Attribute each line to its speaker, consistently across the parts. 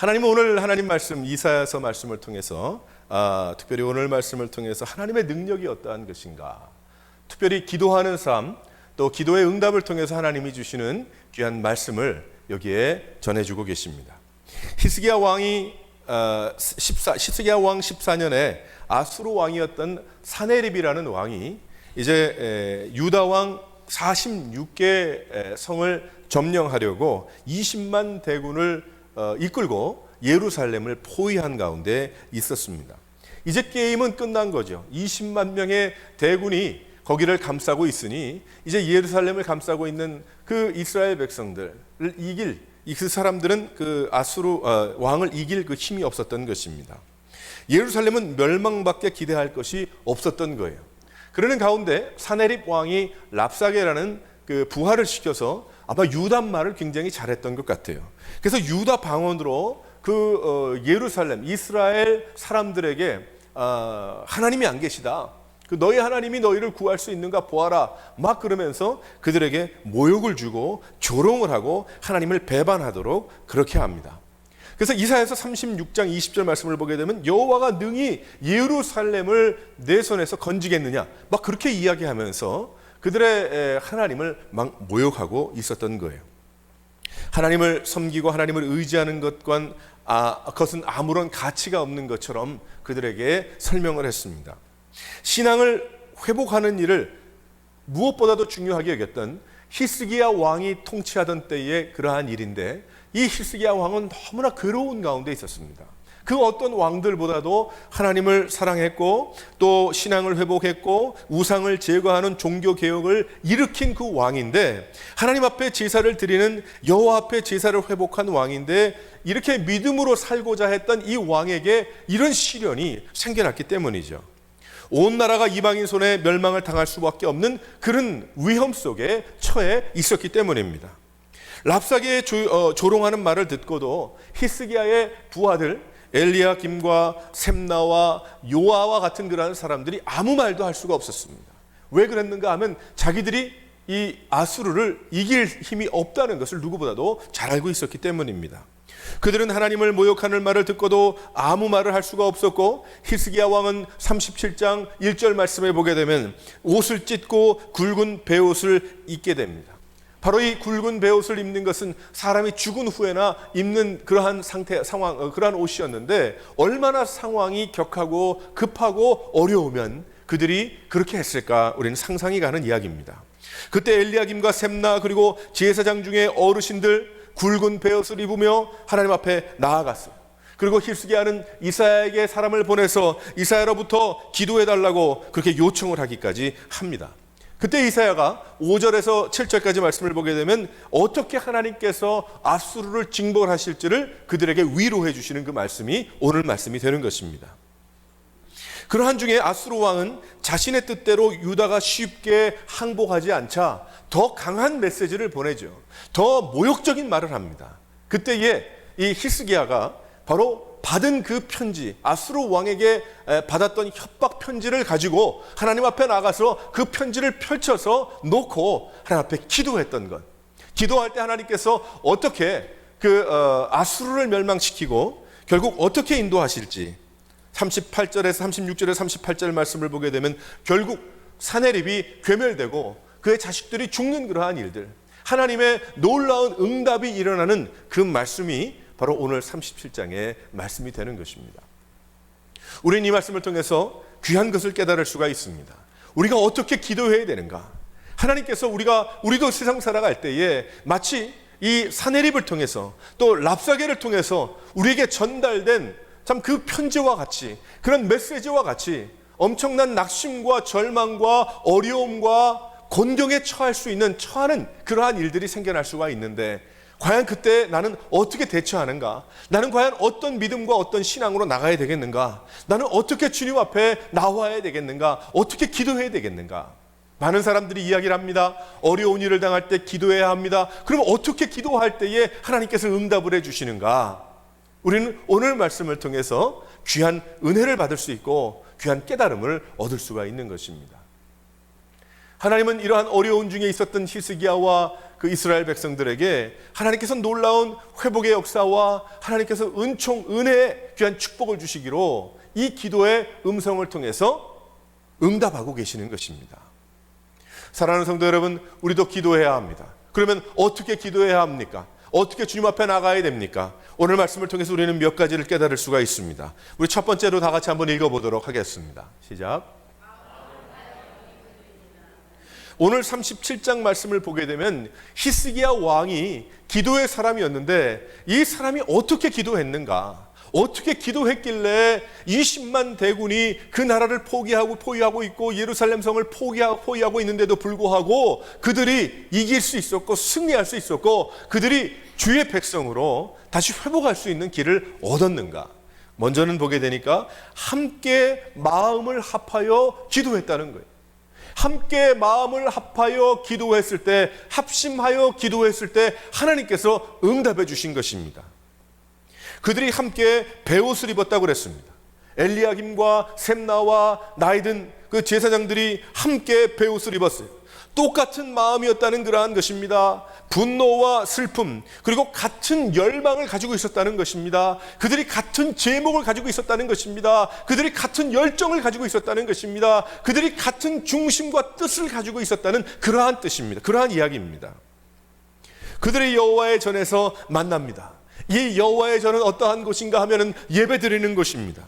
Speaker 1: 하나님은 오늘 하나님 말씀 이사야서 말씀을 통해서 특별히 오늘 말씀을 통해서 하나님의 능력이 어떠한 것인가, 특별히 기도하는 삶, 또 기도의 응답을 통해서 하나님이 주시는 귀한 말씀을 여기에 전해주고 계십니다. 히스기야 왕 14년에 아수르 왕이었던 사네립이라는 왕이 이제 유다 왕 46개 성을 점령하려고 20만 대군을 이끌고 예루살렘을 포위한 가운데 있었습니다. 이제 게임은 끝난 거죠. 20만 명의 대군이 거기를 감싸고 있으니 이제 예루살렘을 감싸고 있는 그 이스라엘 백성들을 이길, 그 사람들은 그 아수르 왕을 이길 그 힘이 없었던 것입니다. 예루살렘은 멸망밖에 기대할 것이 없었던 거예요. 그러는 가운데 사네립 왕이 랍사게라는 그 부하를 시켜서 아마 유다 말을 굉장히 잘했던 것 같아요. 그래서 유다 방언으로 그 예루살렘 이스라엘 사람들에게 하나님이 안 계시다, 그 너희 하나님이 너희를 구할 수 있는가 보아라, 막 그러면서 그들에게 모욕을 주고 조롱을 하고 하나님을 배반하도록 그렇게 합니다. 그래서 이사야서 36장 20절 말씀을 보게 되면 여호와가 능히 예루살렘을 내 손에서 건지겠느냐, 막 그렇게 이야기하면서 그들의 하나님을 막 모욕하고 있었던 거예요. 하나님을 섬기고 하나님을 의지하는 그것은 아무런 가치가 없는 것처럼 그들에게 설명을 했습니다. 신앙을 회복하는 일을 무엇보다도 중요하게 여겼던 히스기야 왕이 통치하던 때의 그러한 일인데, 이 히스기야 왕은 너무나 괴로운 가운데 있었습니다. 그 어떤 왕들보다도 하나님을 사랑했고 또 신앙을 회복했고 우상을 제거하는 종교 개혁을 일으킨 그 왕인데, 하나님 앞에 제사를 드리는 여호와 앞에 제사를 회복한 왕인데, 이렇게 믿음으로 살고자 했던 이 왕에게 이런 시련이 생겨났기 때문이죠. 온 나라가 이방인 손에 멸망을 당할 수밖에 없는 그런 위험 속에 처해 있었기 때문입니다. 랍사게의 조롱하는 말을 듣고도 히스기야의 부하들 엘리야김과 셈나와 요아와 같은 그러한 사람들이 아무 말도 할 수가 없었습니다. 왜 그랬는가 하면 자기들이 이 아수르를 이길 힘이 없다는 것을 누구보다도 잘 알고 있었기 때문입니다. 그들은 하나님을 모욕하는 말을 듣고도 아무 말을 할 수가 없었고, 히스기야 왕은 37장 1절 말씀에 보게 되면 옷을 찢고 굵은 베옷을 입게 됩니다. 바로 이 굵은 베옷을 입는 것은 사람이 죽은 후에나 입는 그러한 상황, 그러한 옷이었는데, 얼마나 상황이 격하고 급하고 어려우면 그들이 그렇게 했을까, 우리는 상상이 가는 이야기입니다. 그때 엘리야김과 셈나 그리고 제사장 중에 어르신들 굵은 베옷을 입으며 하나님 앞에 나아갔어요. 그리고 히스기야는 이사야에게 사람을 보내서 이사야로부터 기도해달라고 그렇게 요청을 하기까지 합니다. 그때 이사야가 5절에서 7절까지 말씀을 보게 되면 어떻게 하나님께서 아수르를 징벌하실지를 그들에게 위로해 주시는 그 말씀이 오늘 말씀이 되는 것입니다. 그러한 중에 아수르 왕은 자신의 뜻대로 유다가 쉽게 항복하지 않자 더 강한 메시지를 보내죠. 더 모욕적인 말을 합니다. 그때에 이 히스기야가 바로 받은 그 편지, 아수르 왕에게 받았던 협박 편지를 가지고 하나님 앞에 나가서 그 편지를 펼쳐서 놓고 하나님 앞에 기도했던 것. 기도할 때 하나님께서 어떻게 그 아수르를 멸망시키고 결국 어떻게 인도하실지 38절에서 36절에서 38절 말씀을 보게 되면 결국 사네립이 괴멸되고 그의 자식들이 죽는 그러한 일들, 하나님의 놀라운 응답이 일어나는 그 말씀이 바로 오늘 37장의 말씀이 되는 것입니다. 우리는 이 말씀을 통해서 귀한 것을 깨달을 수가 있습니다. 우리가 어떻게 기도해야 되는가? 하나님께서 우리도 세상 살아갈 때에 마치 이 사네립을 통해서 또 랍사게를 통해서 우리에게 전달된 참 그 편지와 같이, 그런 메시지와 같이 엄청난 낙심과 절망과 어려움과 곤경에 처하는 그러한 일들이 생겨날 수가 있는데, 과연 그때 나는 어떻게 대처하는가? 나는 과연 어떤 믿음과 어떤 신앙으로 나가야 되겠는가? 나는 어떻게 주님 앞에 나와야 되겠는가? 어떻게 기도해야 되겠는가? 많은 사람들이 이야기를 합니다. 어려운 일을 당할 때 기도해야 합니다. 그럼 어떻게 기도할 때에 하나님께서 응답을 해주시는가? 우리는 오늘 말씀을 통해서 귀한 은혜를 받을 수 있고 귀한 깨달음을 얻을 수가 있는 것입니다. 하나님은 이러한 어려운 중에 있었던 히스기야와 그 이스라엘 백성들에게 하나님께서 놀라운 회복의 역사와 하나님께서 은총, 은혜의 귀한 축복을 주시기로 이 기도의 음성을 통해서 응답하고 계시는 것입니다. 사랑하는 성도 여러분, 우리도 기도해야 합니다. 그러면 어떻게 기도해야 합니까? 어떻게 주님 앞에 나가야 됩니까? 오늘 말씀을 통해서 우리는 몇 가지를 깨달을 수가 있습니다. 우리 첫 번째로 다 같이 한번 읽어보도록 하겠습니다. 시작. 오늘 37장 말씀을 보게 되면 히스기야 왕이 기도의 사람이었는데 이 사람이 어떻게 기도했는가? 어떻게 기도했길래 20만 대군이 그 나라를 포위하고 있고 예루살렘 성을 포위하고 있는데도 불구하고 그들이 이길 수 있었고 승리할 수 있었고 그들이 주의 백성으로 다시 회복할 수 있는 길을 얻었는가? 먼저는 보게 되니까 함께 마음을 합하여 기도했다는 거예요. 함께 마음을 합하여 기도했을 때, 합심하여 기도했을 때 하나님께서 응답해 주신 것입니다. 그들이 함께 베옷을 입었다고 그랬습니다. 엘리야김과 셈나와 나이든 그 제사장들이 함께 베옷을 입었어요. 똑같은 마음이었다는 그러한 것입니다. 분노와 슬픔, 그리고 같은 열망을 가지고 있었다는 것입니다. 그들이 같은 제목을 가지고 있었다는 것입니다. 그들이 같은 열정을 가지고 있었다는 것입니다. 그들이 같은 중심과 뜻을 가지고 있었다는 그러한 뜻입니다. 그러한 이야기입니다. 그들이 여호와의 전에서 만납니다. 이 여호와의 전은 어떠한 곳인가 하면은 예배드리는 곳입니다.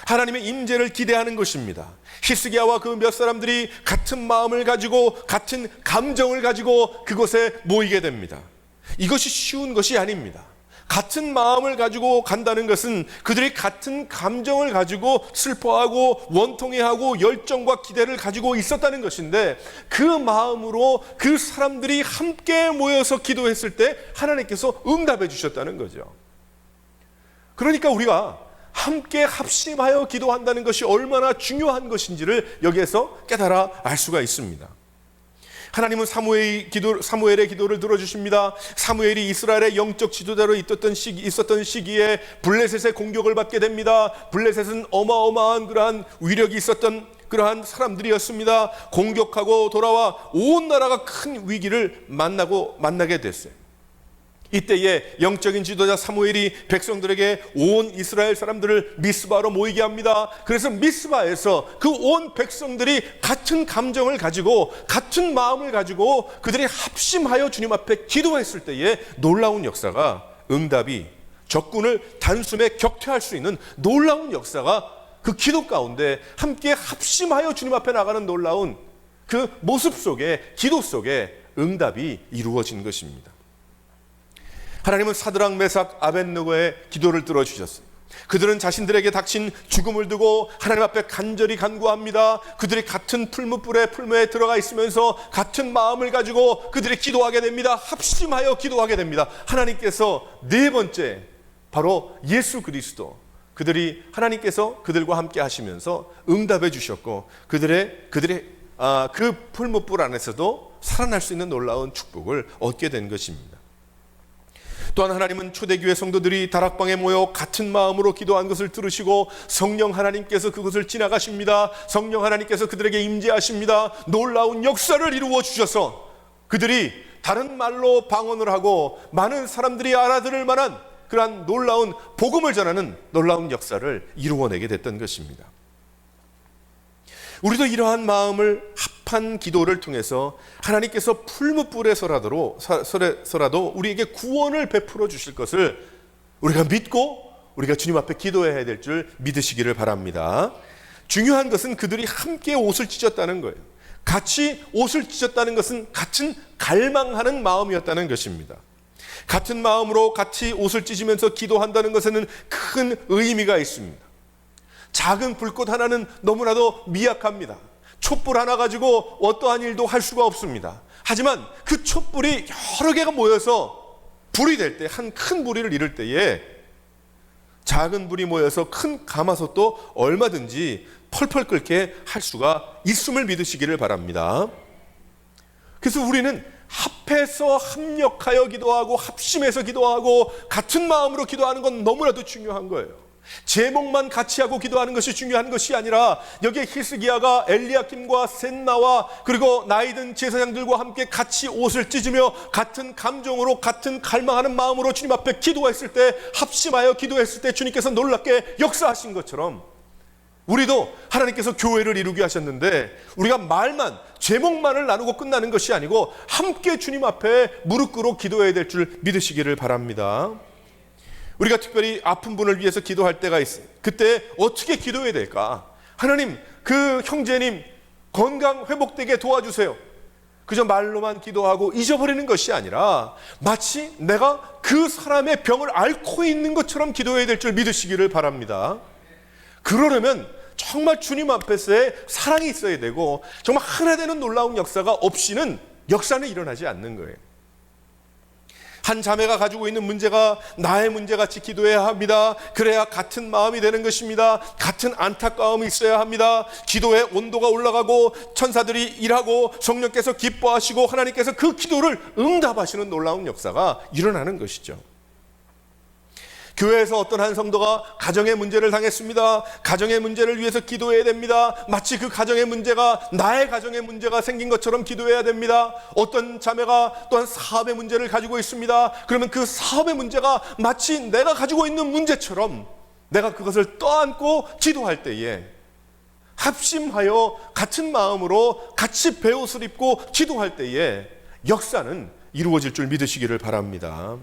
Speaker 1: 하나님의 임재를 기대하는 것입니다. 히스기야와 그 몇 사람들이 같은 마음을 가지고 같은 감정을 가지고 그곳에 모이게 됩니다. 이것이 쉬운 것이 아닙니다. 같은 마음을 가지고 간다는 것은 그들이 같은 감정을 가지고 슬퍼하고 원통해하고 열정과 기대를 가지고 있었다는 것인데 그 마음으로 그 사람들이 함께 모여서 기도했을 때 하나님께서 응답해 주셨다는 거죠. 그러니까 우리가 함께 합심하여 기도한다는 것이 얼마나 중요한 것인지를 여기에서 깨달아 알 수가 있습니다. 하나님은 사무엘의 기도를 들어주십니다. 사무엘이 이스라엘의 영적 지도자로 있었던 시기에 블레셋의 공격을 받게 됩니다. 블레셋은 어마어마한 그러한 위력이 있었던 그러한 사람들이었습니다. 공격하고 돌아와 온 나라가 큰 위기를 만나게 됐어요. 이때에 영적인 지도자 사무엘이 백성들에게 온 이스라엘 사람들을 미스바로 모이게 합니다. 그래서 미스바에서 그 온 백성들이 같은 감정을 가지고 같은 마음을 가지고 그들이 합심하여 주님 앞에 기도했을 때에 놀라운 역사가 응답이 적군을 단숨에 격퇴할 수 있는 놀라운 역사가 그 기도 가운데 함께 합심하여 주님 앞에 나가는 놀라운 그 모습 속에 기도 속에 응답이 이루어진 것입니다. 하나님은 사드락, 메삭, 아벳느고의 기도를 들어주셨어요. 그들은 자신들에게 닥친 죽음을 두고 하나님 앞에 간절히 간구합니다. 그들이 같은 풀무에 들어가 있으면서 같은 마음을 가지고 그들이 기도하게 됩니다. 합심하여 기도하게 됩니다. 하나님께서 네 번째 바로 예수 그리스도, 하나님께서 그들과 함께 하시면서 응답해 주셨고 그들의 그 풀무불 안에서도 살아날 수 있는 놀라운 축복을 얻게 된 것입니다. 또한 하나님은 초대교회 성도들이 다락방에 모여 같은 마음으로 기도한 것을 들으시고 성령 하나님께서 그것을 지나가십니다. 성령 하나님께서 그들에게 임재하십니다. 놀라운 역사를 이루어 주셔서 그들이 다른 말로 방언을 하고 많은 사람들이 알아들을 만한 그러한 놀라운 복음을 전하는 놀라운 역사를 이루어내게 됐던 것입니다. 우리도 이러한 마음을 합한 기도를 통해서 하나님께서 풀무불에서라도 우리에게 구원을 베풀어 주실 것을 우리가 믿고 우리가 주님 앞에 기도해야 될 줄 믿으시기를 바랍니다. 중요한 것은 그들이 함께 옷을 찢었다는 거예요. 같이 옷을 찢었다는 것은 같은 갈망하는 마음이었다는 것입니다. 같은 마음으로 같이 옷을 찢으면서 기도한다는 것에는 큰 의미가 있습니다. 작은 불꽃 하나는 너무나도 미약합니다. 촛불 하나 가지고 어떠한 일도 할 수가 없습니다. 하지만 그 촛불이 여러 개가 모여서 불이 될 때, 한 큰 불을 이룰 때에 작은 불이 모여서 큰 가마솥도 얼마든지 펄펄 끓게 할 수가 있음을 믿으시기를 바랍니다. 그래서 우리는 합해서 합력하여 기도하고 합심해서 기도하고 같은 마음으로 기도하는 건 너무나도 중요한 거예요. 제목만 같이 하고 기도하는 것이 중요한 것이 아니라 여기에 히스기야가 엘리야김과 셋나와 그리고 나이든 제사장들과 함께 같이 옷을 찢으며 같은 감정으로 같은 갈망하는 마음으로 주님 앞에 기도했을 때, 합심하여 기도했을 때 주님께서 놀랍게 역사하신 것처럼 우리도 하나님께서 교회를 이루게 하셨는데 우리가 말만, 제목만을 나누고 끝나는 것이 아니고 함께 주님 앞에 무릎 꿇어 기도해야 될 줄 믿으시기를 바랍니다. 우리가 특별히 아픈 분을 위해서 기도할 때가 있어요. 그때 어떻게 기도해야 될까? 하나님, 그 형제님 건강 회복되게 도와주세요. 그저 말로만 기도하고 잊어버리는 것이 아니라 마치 내가 그 사람의 병을 앓고 있는 것처럼 기도해야 될 줄 믿으시기를 바랍니다. 그러려면 정말 주님 앞에서의 사랑이 있어야 되고 정말 하나 되는 놀라운 역사가 없이는 역사는 일어나지 않는 거예요. 한 자매가 가지고 있는 문제가 나의 문제같이 기도해야 합니다. 그래야 같은 마음이 되는 것입니다. 같은 안타까움이 있어야 합니다. 기도의 온도가 올라가고 천사들이 일하고 성령께서 기뻐하시고 하나님께서 그 기도를 응답하시는 놀라운 역사가 일어나는 것이죠. 교회에서 어떤 한 성도가 가정의 문제를 당했습니다. 가정의 문제를 위해서 기도해야 됩니다. 마치 그 가정의 문제가 나의 가정의 문제가 생긴 것처럼 기도해야 됩니다. 어떤 자매가 또한 사업의 문제를 가지고 있습니다. 그러면 그 사업의 문제가 마치 내가 가지고 있는 문제처럼 내가 그것을 떠안고 기도할 때에 합심하여 같은 마음으로 같이 베옷을 입고 기도할 때에 역사는 이루어질 줄 믿으시기를 바랍니다.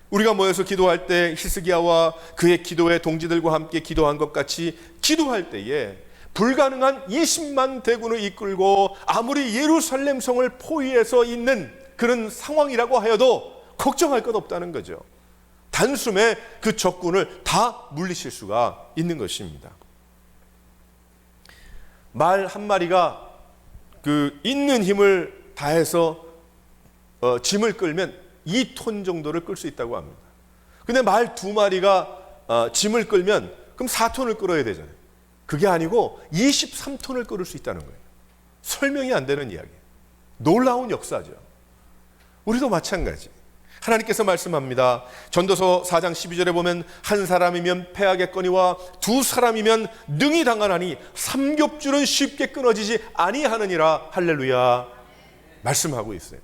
Speaker 1: 우리가 모여서 기도할 때 히스기야와 그의 기도의 동지들과 함께 기도한 것 같이 기도할 때에 불가능한 20만 대군을 이끌고 아무리 예루살렘 성을 포위해서 있는 그런 상황이라고 하여도 걱정할 것 없다는 거죠. 단숨에 그 적군을 다 물리칠 수가 있는 것입니다. 말 한 마리가 그 있는 힘을 다해서 짐을 끌면 2톤 정도를 끌 수 있다고 합니다. 근데 말 2마리가 짐을 끌면 그럼 4톤을 끌어야 되잖아요. 그게 아니고 23톤을 끌을 수 있다는 거예요. 설명이 안 되는 이야기예요. 놀라운 역사죠. 우리도 마찬가지. 하나님께서 말씀합니다. 전도서 4장 12절에 보면 한 사람이면 패하겠거니와 두 사람이면 능히 당하나니 삼겹줄은 쉽게 끊어지지 아니하느니라. 할렐루야 말씀하고 있어요.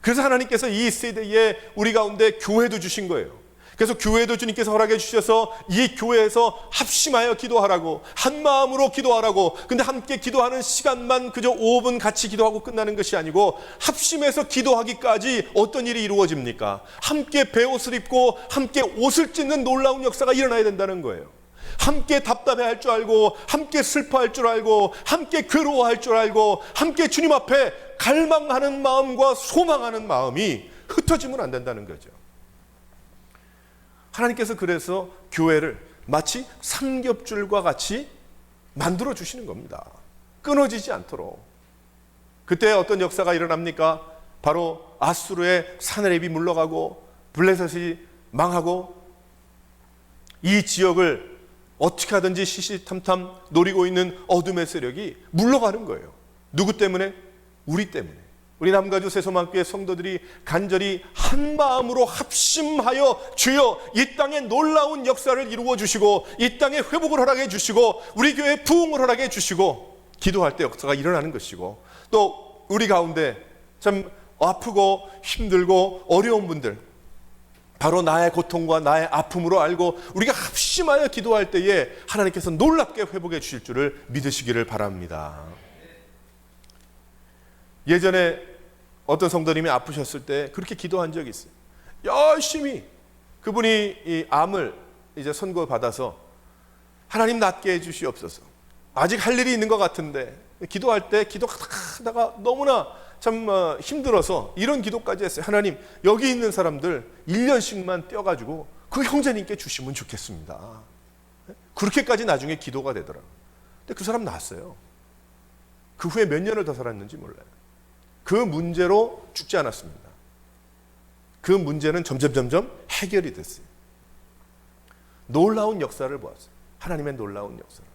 Speaker 1: 그래서 하나님께서 이 세대에 우리 가운데 교회도 주신 거예요. 그래서 교회도 주님께서 허락해 주셔서 이 교회에서 합심하여 기도하라고, 한 마음으로 기도하라고. 근데 함께 기도하는 시간만 그저 5분 같이 기도하고 끝나는 것이 아니고 합심해서 기도하기까지 어떤 일이 이루어집니까? 함께 베옷을 입고 함께 옷을 찢는 놀라운 역사가 일어나야 된다는 거예요. 함께 답답해할 줄 알고, 함께 슬퍼할 줄 알고, 함께 괴로워할 줄 알고, 함께 주님 앞에 갈망하는 마음과 소망하는 마음이 흩어지면 안 된다는 거죠. 하나님께서 그래서 교회를 마치 삼겹줄과 같이 만들어 주시는 겁니다. 끊어지지 않도록. 그때 어떤 역사가 일어납니까? 바로 아수르의 사내립이 물러가고 블레셋이 망하고 이 지역을 어떻게 하든지 시시탐탐 노리고 있는 어둠의 세력이 물러가는 거예요. 누구 때문에? 우리 때문에. 우리 남가주 새소망교회 성도들이 간절히 한 마음으로 합심하여 주여 이 땅에 놀라운 역사를 이루어 주시고 이 땅에 회복을 허락해 주시고 우리 교회에 부흥을 허락해 주시고 기도할 때 역사가 일어나는 것이고, 또 우리 가운데 참 아프고 힘들고 어려운 분들, 바로 나의 고통과 나의 아픔으로 알고 우리가 합심하여 기도할 때에 하나님께서 놀랍게 회복해 주실 줄을 믿으시기를 바랍니다. 예전에 어떤 성도님이 아프셨을 때 그렇게 기도한 적이 있어요. 열심히 그분이 이 암을 이제 선고받아서 하나님 낫게 해주시옵소서. 아직 할 일이 있는 것 같은데 기도할 때 기도하다가 너무나 참 힘들어서 이런 기도까지 했어요. 하나님, 여기 있는 사람들 1년씩만 떼어가지고 그 형제님께 주시면 좋겠습니다. 그렇게까지 나중에 기도가 되더라고요. 근데 그 사람 나았어요. 그 후에 몇 년을 더 살았는지 몰라요. 그 문제로 죽지 않았습니다. 그 문제는 점점 해결이 됐어요. 놀라운 역사를 보았어요. 하나님의 놀라운 역사를.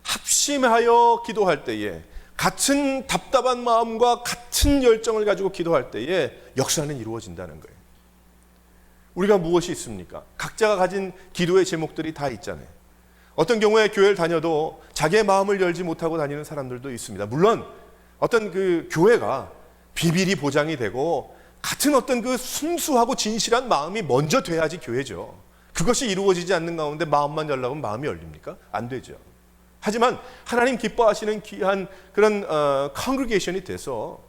Speaker 1: 합심하여 기도할 때에 같은 답답한 마음과 같은 열정을 가지고 기도할 때에 역사는 이루어진다는 거예요. 우리가 무엇이 있습니까? 각자가 가진 기도의 제목들이 다 있잖아요. 어떤 경우에 교회를 다녀도 자기의 마음을 열지 못하고 다니는 사람들도 있습니다. 물론 어떤 그 교회가 비밀이 보장이 되고 같은 어떤 그 순수하고 진실한 마음이 먼저 돼야지 교회죠. 그것이 이루어지지 않는 가운데 마음만 열라고 하면 마음이 열립니까? 안 되죠. 하지만 하나님 기뻐하시는 귀한 그런 컨그리게이션이 돼서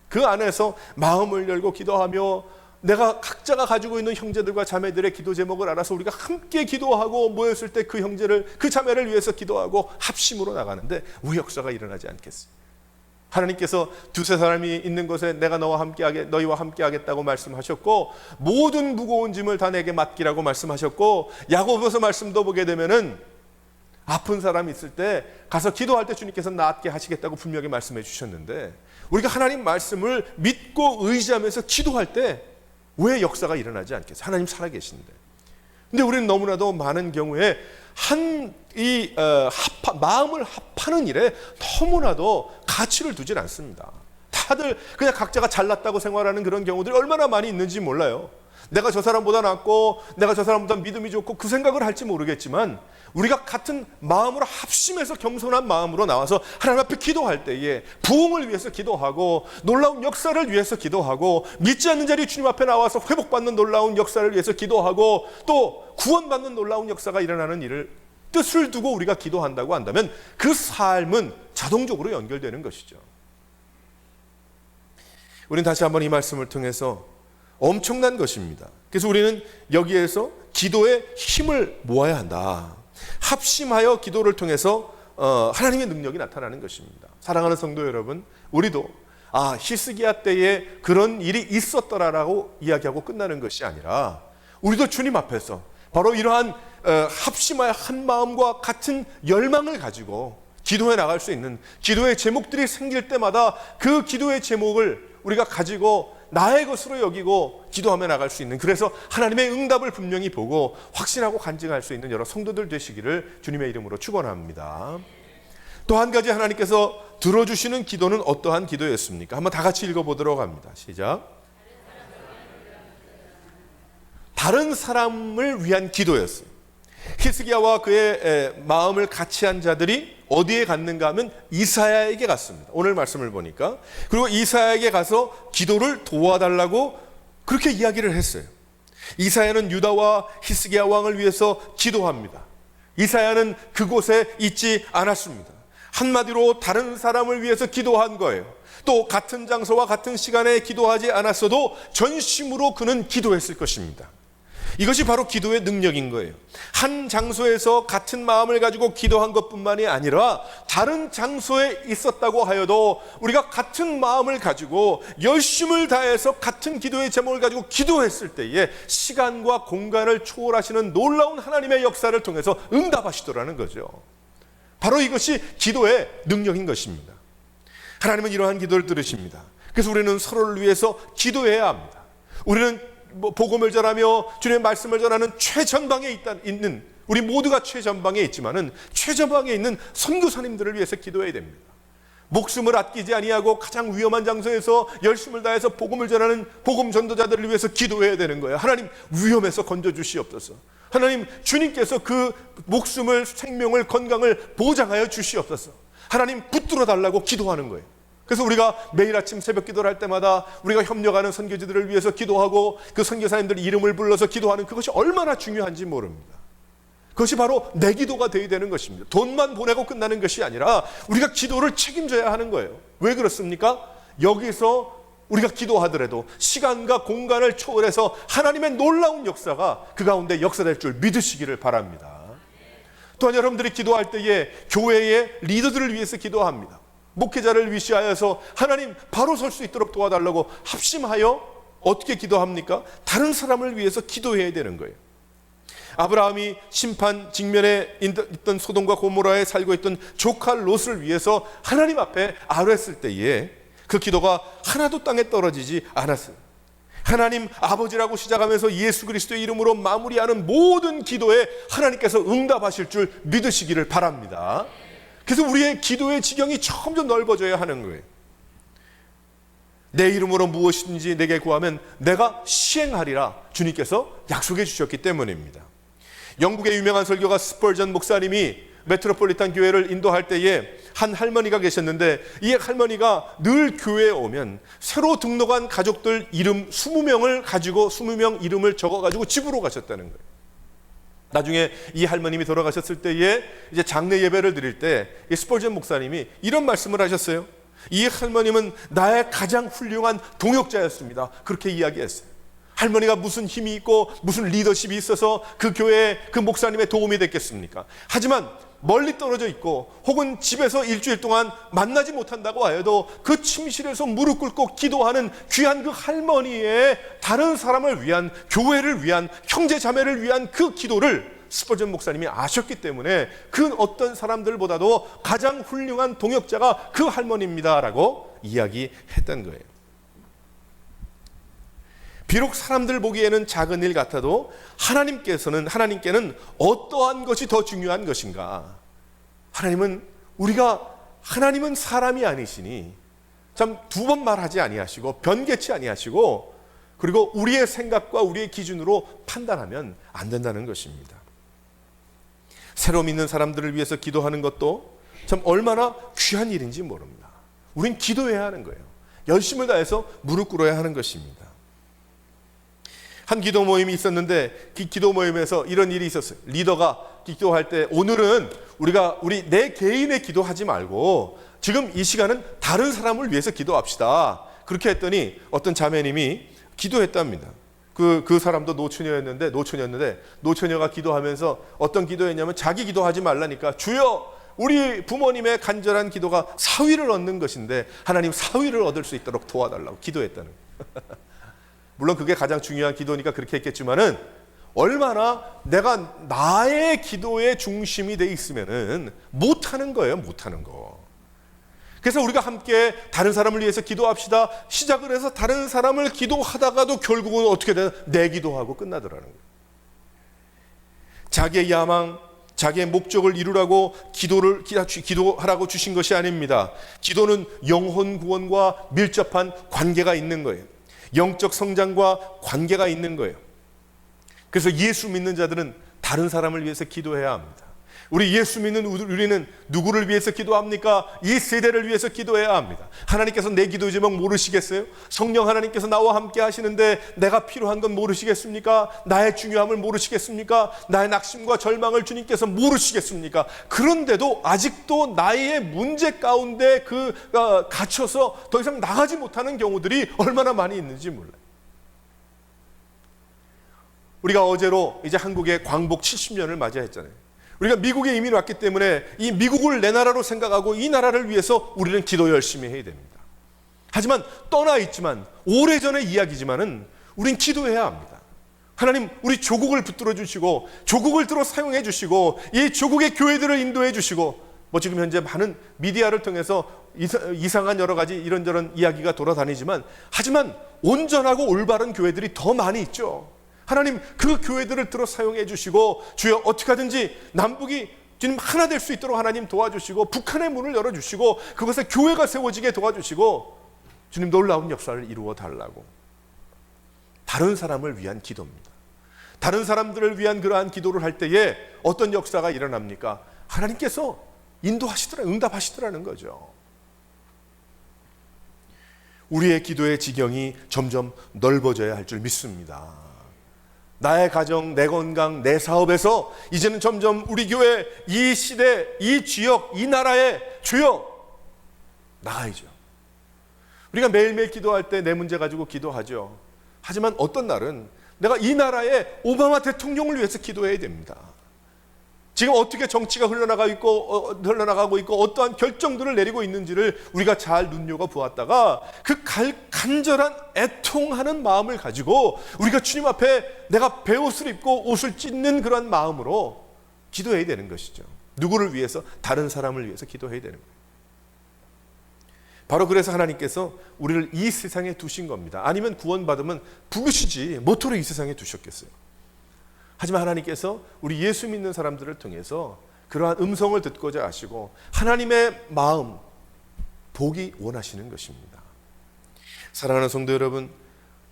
Speaker 1: 그 안에서 마음을 열고 기도하며 내가 각자가 가지고 있는 형제들과 자매들의 기도 제목을 알아서 우리가 함께 기도하고 모였을 때 그 형제를, 그 자매를 위해서 기도하고 합심으로 나가는데 우리 역사가 일어나지 않겠어요. 하나님께서 두세 사람이 있는 곳에 내가 너희와 함께 하겠다고 말씀하셨고 모든 무거운 짐을 다 내게 맡기라고 말씀하셨고 야고보서 말씀도 보게 되면은 아픈 사람이 있을 때 가서 기도할 때 주님께서 낫게 하시겠다고 분명히 말씀해 주셨는데 우리가 하나님 말씀을 믿고 의지하면서 기도할 때 왜 역사가 일어나지 않겠어요? 하나님 살아계신데. 근데 우리는 너무나도 많은 경우에 마음을 합하는 일에 너무나도 가치를 두질 않습니다. 다들 그냥 각자가 잘났다고 생활하는 그런 경우들이 얼마나 많이 있는지 몰라요. 내가 저 사람보다 낫고 내가 저 사람보다 믿음이 좋고 그 생각을 할지 모르겠지만 우리가 같은 마음으로 합심해서 겸손한 마음으로 나와서 하나님 앞에 기도할 때에 부흥을 위해서 기도하고 놀라운 역사를 위해서 기도하고 믿지 않는 자리 주님 앞에 나와서 회복받는 놀라운 역사를 위해서 기도하고 또 구원받는 놀라운 역사가 일어나는 일을 뜻을 두고 우리가 기도한다고 한다면 그 삶은 자동적으로 연결되는 것이죠. 우리는 다시 한번 이 말씀을 통해서 엄청난 것입니다. 그래서 우리는 여기에서 기도의 힘을 모아야 한다. 합심하여 기도를 통해서 하나님의 능력이 나타나는 것입니다. 사랑하는 성도 여러분, 우리도 히스기야 때에 그런 일이 있었더라라고 이야기하고 끝나는 것이 아니라 우리도 주님 앞에서 바로 이러한 합심하여 한 마음과 같은 열망을 가지고 기도해 나갈 수 있는 기도의 제목들이 생길 때마다 그 기도의 제목을 우리가 가지고 나의 것으로 여기고 기도하며 나갈 수 있는, 그래서 하나님의 응답을 분명히 보고 확신하고 간증할 수 있는 여러 성도들 되시기를 주님의 이름으로 축원합니다. 또 한 가지 하나님께서 들어주시는 기도는 어떠한 기도였습니까? 한번 다 같이 읽어보도록 합니다. 시작. 다른 사람을 위한 기도였어요. 히스기야와 그의 마음을 같이 한 자들이 어디에 갔는가 하면 이사야에게 갔습니다. 오늘 말씀을 보니까. 그리고 이사야에게 가서 기도를 도와달라고 그렇게 이야기를 했어요. 이사야는 유다와 히스기야 왕을 위해서 기도합니다. 이사야는 그곳에 있지 않았습니다. 한마디로 다른 사람을 위해서 기도한 거예요. 또 같은 장소와 같은 시간에 기도하지 않았어도 전심으로 그는 기도했을 것입니다. 이것이 바로 기도의 능력인 거예요. 한 장소에서 같은 마음을 가지고 기도한 것뿐만이 아니라 다른 장소에 있었다고 하여도 우리가 같은 마음을 가지고 열심을 다해서 같은 기도의 제목을 가지고 기도했을 때에 시간과 공간을 초월하시는 놀라운 하나님의 역사를 통해서 응답하시더라는 거죠. 바로 이것이 기도의 능력인 것입니다. 하나님은 이러한 기도를 들으십니다. 그래서 우리는 서로를 위해서 기도해야 합니다. 우리는 복음을 전하며 주님의 말씀을 전하는 최전방에 있는, 우리 모두가 최전방에 있지만은 최전방에 있는 선교사님들을 위해서 기도해야 됩니다. 목숨을 아끼지 아니하고 가장 위험한 장소에서 열심을 다해서 복음을 전하는 복음 전도자들을 위해서 기도해야 되는 거예요. 하나님, 위험에서 건져 주시옵소서. 하나님, 주님께서 그 목숨을, 생명을, 건강을 보장하여 주시옵소서. 하나님, 붙들어 달라고 기도하는 거예요. 그래서 우리가 매일 아침 새벽 기도를 할 때마다 우리가 협력하는 선교지들을 위해서 기도하고 그 선교사님들 이름을 불러서 기도하는 그것이 얼마나 중요한지 모릅니다. 그것이 바로 내 기도가 되어야 되는 것입니다. 돈만 보내고 끝나는 것이 아니라 우리가 기도를 책임져야 하는 거예요. 왜 그렇습니까? 여기서 우리가 기도하더라도 시간과 공간을 초월해서 하나님의 놀라운 역사가 그 가운데 역사될 줄 믿으시기를 바랍니다. 또한 여러분들이 기도할 때에 교회의 리더들을 위해서 기도합니다. 목회자를 위시하여서 하나님 바로 설 수 있도록 도와달라고 합심하여 어떻게 기도합니까? 다른 사람을 위해서 기도해야 되는 거예요. 아브라함이 심판 직면에 있던 소돔과 고모라에 살고 있던 조카 롯을 위해서 하나님 앞에 아뢰었을 때에 그 기도가 하나도 땅에 떨어지지 않았어요. 하나님 아버지라고 시작하면서 예수 그리스도의 이름으로 마무리하는 모든 기도에 하나님께서 응답하실 줄 믿으시기를 바랍니다. 그래서 우리의 기도의 지경이 점점 넓어져야 하는 거예요. 내 이름으로 무엇이든지 내게 구하면 내가 시행하리라 주님께서 약속해 주셨기 때문입니다. 영국의 유명한 설교가 스펄전 목사님이 메트로폴리탄 교회를 인도할 때에 한 할머니가 계셨는데, 이 할머니가 늘 교회에 오면 새로 등록한 가족들 이름 20명을 가지고 20명 이름을 적어가지고 집으로 가셨다는 거예요. 나중에 이 할머님이 돌아가셨을 때에 이제 장례 예배를 드릴 때 이 스펄전 목사님이 이런 말씀을 하셨어요. 이 할머님은 나의 가장 훌륭한 동역자였습니다. 그렇게 이야기했어요. 할머니가 무슨 힘이 있고 무슨 리더십이 있어서 그 교회에 그 목사님의 도움이 됐겠습니까? 하지만 멀리 떨어져 있고 혹은 집에서 일주일 동안 만나지 못한다고 하여도 그 침실에서 무릎 꿇고 기도하는 귀한 그 할머니의 다른 사람을 위한, 교회를 위한, 형제 자매를 위한 그 기도를 스펄전 목사님이 아셨기 때문에 그 어떤 사람들보다도 가장 훌륭한 동역자가 그 할머니입니다라고 이야기했던 거예요. 비록 사람들 보기에는 작은 일 같아도 하나님께는 어떠한 것이 더 중요한 것인가? 하나님은 사람이 아니시니 참 두 번 말하지 아니하시고 변개치 아니하시고, 그리고 우리의 생각과 우리의 기준으로 판단하면 안 된다는 것입니다. 새로 믿는 사람들을 위해서 기도하는 것도 참 얼마나 귀한 일인지 모릅니다. 우린 기도해야 하는 거예요. 열심을 다해서 무릎 꿇어야 하는 것입니다. 한 기도 모임이 있었는데 그 기도 모임에서 이런 일이 있었어요. 리더가 기도할 때 오늘은 우리 내 개인의 기도하지 말고 지금 이 시간은 다른 사람을 위해서 기도합시다. 그렇게 했더니 어떤 자매님이 기도했답니다. 그 사람도 노처녀였는데 노처녀가 기도하면서 어떤 기도했냐면 자기 기도하지 말라니까 주여 우리 부모님의 간절한 기도가 사위를 얻는 것인데 하나님 사위를 얻을 수 있도록 도와달라고 기도했다는 거예요. 물론 그게 가장 중요한 기도니까 그렇게 했겠지만은 얼마나 내가 나의 기도의 중심이 돼 있으면은 못하는 거예요, 못하는 거. 그래서 우리가 함께 다른 사람을 위해서 기도합시다. 시작을 해서 다른 사람을 기도하다가도 결국은 어떻게 되나 내 기도하고 끝나더라는 거예요. 자기의 야망, 자기의 목적을 이루라고 기도하라고 주신 것이 아닙니다. 기도는 영혼 구원과 밀접한 관계가 있는 거예요. 영적 성장과 관계가 있는 거예요. 그래서 예수 믿는 자들은 다른 사람을 위해서 기도해야 합니다. 우리 예수 믿는 우리는 누구를 위해서 기도합니까? 이 세대를 위해서 기도해야 합니다. 하나님께서 내 기도 제목 모르시겠어요? 성령 하나님께서 나와 함께 하시는데 내가 필요한 건 모르시겠습니까? 나의 중요함을 모르시겠습니까? 나의 낙심과 절망을 주님께서 모르시겠습니까? 그런데도 아직도 나의 문제 가운데 갇혀서 더 이상 나가지 못하는 경우들이 얼마나 많이 있는지 몰라요. 우리가 어제로 이제 한국의 광복 70년을 맞이했잖아요. 우리가 미국에 이민 왔기 때문에 이 미국을 내 나라로 생각하고 이 나라를 위해서 우리는 기도 열심히 해야 됩니다. 하지만 떠나 있지만 오래전의 이야기지만은 우린 기도해야 합니다. 하나님 우리 조국을 붙들어 주시고 조국을 들어 사용해 주시고 이 조국의 교회들을 인도해 주시고 지금 현재 많은 미디어를 통해서 이상한 여러 가지 이런저런 이야기가 돌아다니지만 하지만 온전하고 올바른 교회들이 더 많이 있죠. 하나님 그 교회들을 들어 사용해 주시고 주여 어떻게 하든지 남북이 주님 하나 될 수 있도록 하나님 도와주시고 북한의 문을 열어주시고 그것에 교회가 세워지게 도와주시고 주님 놀라운 역사를 이루어 달라고. 다른 사람을 위한 기도입니다. 다른 사람들을 위한 그러한 기도를 할 때에 어떤 역사가 일어납니까? 하나님께서 응답하시더라는 거죠. 우리의 기도의 지경이 점점 넓어져야 할 줄 믿습니다. 나의 가정, 내 건강, 내 사업에서 이제는 점점 우리 교회, 이 시대, 이 지역, 이 나라에 주여 나가야죠. 우리가 매일매일 기도할 때 내 문제 가지고 기도하죠. 하지만 어떤 날은 내가 이 나라의 오바마 대통령을 위해서 기도해야 됩니다. 지금 어떻게 정치가 흘러나가고 있고 어떠한 결정들을 내리고 있는지를 우리가 잘 눈여겨보았다가 그 간절한 애통하는 마음을 가지고 우리가 주님 앞에 내가 베옷을 입고 옷을 찢는 그런 마음으로 기도해야 되는 것이죠. 누구를 위해서? 다른 사람을 위해서 기도해야 되는 거예요. 바로 그래서 하나님께서 우리를 이 세상에 두신 겁니다. 아니면 구원받으면 부르시지 뭐토록 이 세상에 두셨겠어요. 하지만 하나님께서 우리 예수 믿는 사람들을 통해서 그러한 음성을 듣고자 하시고 하나님의 마음 보기 원하시는 것입니다. 사랑하는 성도 여러분,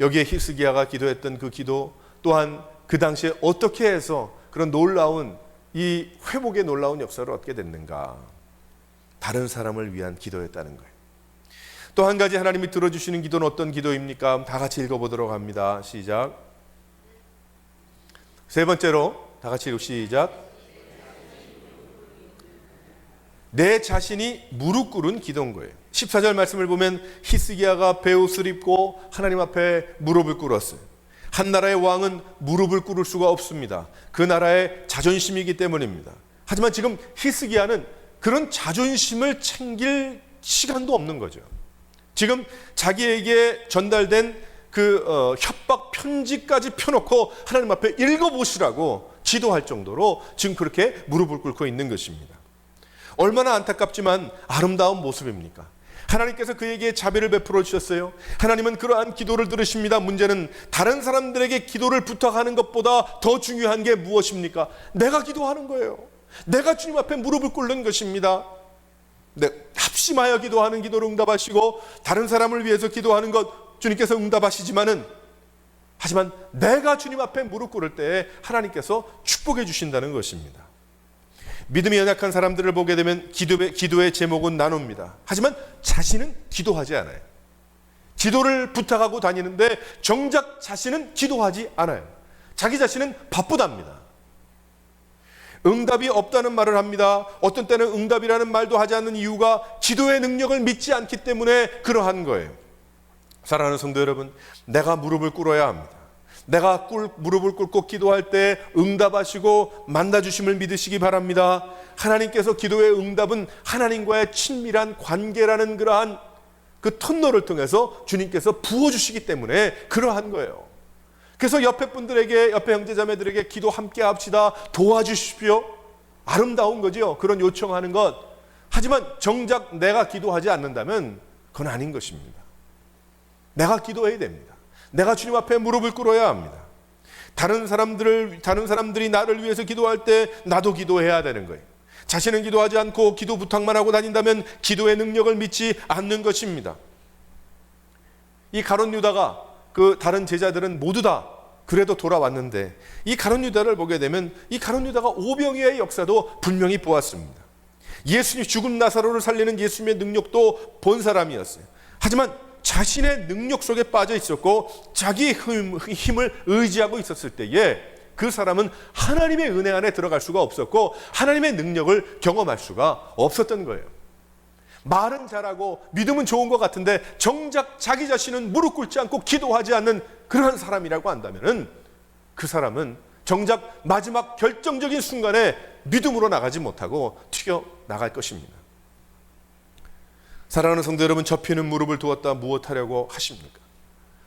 Speaker 1: 여기에 히스기야가 기도했던 그 기도 또한 그 당시에 어떻게 해서 그런 놀라운 이 회복의 놀라운 역사를 얻게 됐는가? 다른 사람을 위한 기도였다는 거예요. 또 한 가지 하나님이 들어주시는 기도는 어떤 기도입니까? 다 같이 읽어보도록 합니다. 시작. 세 번째로 다 같이 읽고 시작. 내 자신이 무릎 꿇은 기도인 거예요. 14절 말씀을 보면 히스기야가 베옷을 입고 하나님 앞에 무릎을 꿇었어요. 한 나라의 왕은 무릎을 꿇을 수가 없습니다. 그 나라의 자존심이기 때문입니다. 하지만 지금 히스기야는 그런 자존심을 챙길 시간도 없는 거죠. 지금 자기에게 전달된 그 협박 편지까지 펴놓고 하나님 앞에 읽어보시라고 지도할 정도로 지금 그렇게 무릎을 꿇고 있는 것입니다. 얼마나 안타깝지만 아름다운 모습입니까? 하나님께서 그에게 자비를 베풀어 주셨어요. 하나님은 그러한 기도를 들으십니다. 문제는 다른 사람들에게 기도를 부탁하는 것보다 더 중요한 게 무엇입니까? 내가 기도하는 거예요. 내가 주님 앞에 무릎을 꿇는 것입니다. 네, 합심하여 기도하는 기도를 응답하시고 다른 사람을 위해서 기도하는 것 주님께서 응답하시지만은 하지만 내가 주님 앞에 무릎 꿇을 때 하나님께서 축복해 주신다는 것입니다. 믿음이 연약한 사람들을 보게 되면 기도의 제목은 나눕니다. 하지만 자신은 기도하지 않아요. 기도를 부탁하고 다니는데 정작 자신은 기도하지 않아요. 자기 자신은 바쁘답니다. 응답이 없다는 말을 합니다. 어떤 때는 응답이라는 말도 하지 않는 이유가 기도의 능력을 믿지 않기 때문에 그러한 거예요. 사랑하는 성도 여러분, 내가 무릎을 꿇어야 합니다. 내가 무릎을 꿇고 기도할 때 응답하시고 만나주심을 믿으시기 바랍니다. 하나님께서 기도의 응답은 하나님과의 친밀한 관계라는 그러한 그 터널을 통해서 주님께서 부어주시기 때문에 그러한 거예요. 그래서 옆에 분들에게, 옆에 형제자매들에게 기도 함께 합시다, 도와주십시오, 아름다운 거죠. 그런 요청하는 것. 하지만 정작 내가 기도하지 않는다면 그건 아닌 것입니다. 내가 기도해야 됩니다. 내가 주님 앞에 무릎을 꿇어야 합니다. 다른 사람들이 나를 위해서 기도할 때 나도 기도해야 되는 거예요. 자신은 기도하지 않고 기도 부탁만 하고 다닌다면 기도의 능력을 믿지 않는 것입니다. 이 가룟 유다가 그 다른 제자들은 모두 다 그래도 돌아왔는데 이 가룟 유다를 보게 되면 이 가룟 유다가 오병이어의 역사도 분명히 보았습니다. 예수님 죽은 나사로를 살리는 예수님의 능력도 본 사람이었어요. 하지만 자신의 능력 속에 빠져 있었고 자기의 힘을 의지하고 있었을 때에 그 사람은 하나님의 은혜 안에 들어갈 수가 없었고 하나님의 능력을 경험할 수가 없었던 거예요. 말은 잘하고 믿음은 좋은 것 같은데 정작 자기 자신은 무릎 꿇지 않고 기도하지 않는 그러한 사람이라고 한다면 그 사람은 정작 마지막 결정적인 순간에 믿음으로 나가지 못하고 튀어나갈 것입니다. 사랑하는 성도 여러분, 접히는 무릎을 두었다 무엇하려고 하십니까?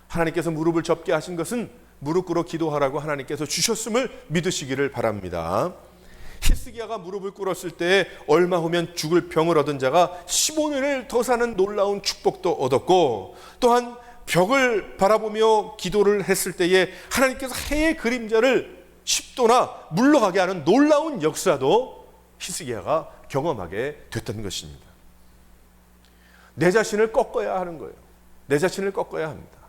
Speaker 1: 하나님께서 무릎을 접게 하신 것은 무릎 꿇어 기도하라고 하나님께서 주셨음을 믿으시기를 바랍니다. 히스기야가 무릎을 꿇었을 때 얼마 후면 죽을 병을 얻은 자가 15년을 더 사는 놀라운 축복도 얻었고 또한 벽을 바라보며 기도를 했을 때에 하나님께서 해의 그림자를 10도나 물러가게 하는 놀라운 역사도 히스기야가 경험하게 됐던 것입니다. 내 자신을 꺾어야 하는 거예요. 내 자신을 꺾어야 합니다.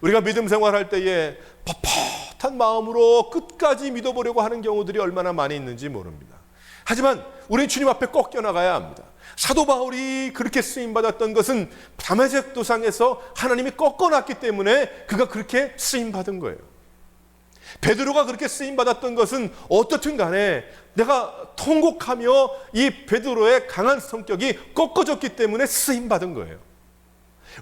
Speaker 1: 우리가 믿음 생활할 때에 뻣뻣한 마음으로 끝까지 믿어보려고 하는 경우들이 얼마나 많이 있는지 모릅니다. 하지만 우리는 주님 앞에 꺾여 나가야 합니다. 사도 바울이 그렇게 쓰임받았던 것은 다메섹 도상에서 하나님이 꺾어놨기 때문에 그가 그렇게 쓰임받은 거예요. 베드로가 그렇게 쓰임받았던 것은 어떻든 간에 내가 통곡하며 이 베드로의 강한 성격이 꺾어졌기 때문에 쓰임받은 거예요.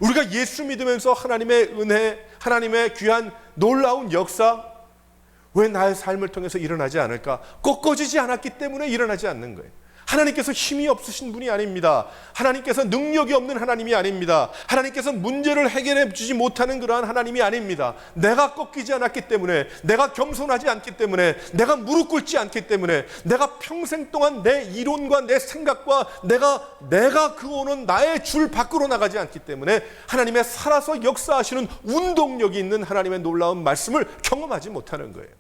Speaker 1: 우리가 예수 믿으면서 하나님의 은혜, 하나님의 귀한 놀라운 역사 왜 나의 삶을 통해서 일어나지 않을까? 꺾어지지 않았기 때문에 일어나지 않는 거예요. 하나님께서 힘이 없으신 분이 아닙니다. 하나님께서 능력이 없는 하나님이 아닙니다. 하나님께서 문제를 해결해 주지 못하는 그러한 하나님이 아닙니다. 내가 꺾이지 않았기 때문에, 내가 겸손하지 않기 때문에, 내가 무릎 꿇지 않기 때문에, 내가 평생 동안 내 이론과 내 생각과 내가 그어놓은 나의 줄 밖으로 나가지 않기 때문에 하나님의 살아서 역사하시는 운동력이 있는 하나님의 놀라운 말씀을 경험하지 못하는 거예요.